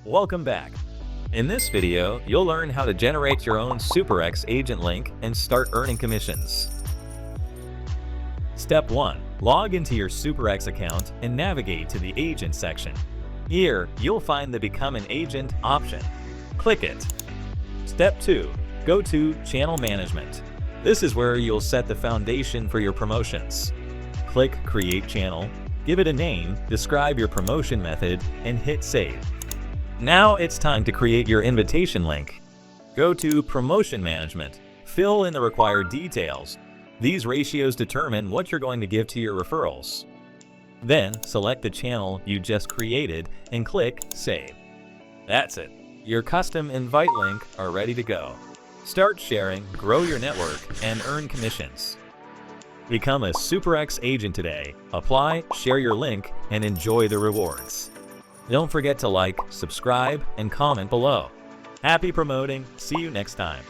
Welcome back. In this video, you'll learn how to generate your own SuperEx agent link and start earning commissions. Step 1. Log into your SuperEx account and navigate to the Agent section. Here, you'll find the Become an Agent option. Click it. Step 2. Go to Channel Management. This is where you'll set the foundation for your promotions. Click Create Channel, give it a name, describe your promotion method, and hit Save. Now it's time to create your invitation link. Go to Promotion Management. Fill in the required details. These ratios determine what you're going to give to your referrals. Then select the channel you just created and click Save. That's it. Your custom invite link are ready to go. Start sharing, grow your network, and earn commissions. Become a SuperEx agent today. Apply, share your link, and enjoy the rewards. Don't forget to like, subscribe, and comment below. Happy promoting. See you next time.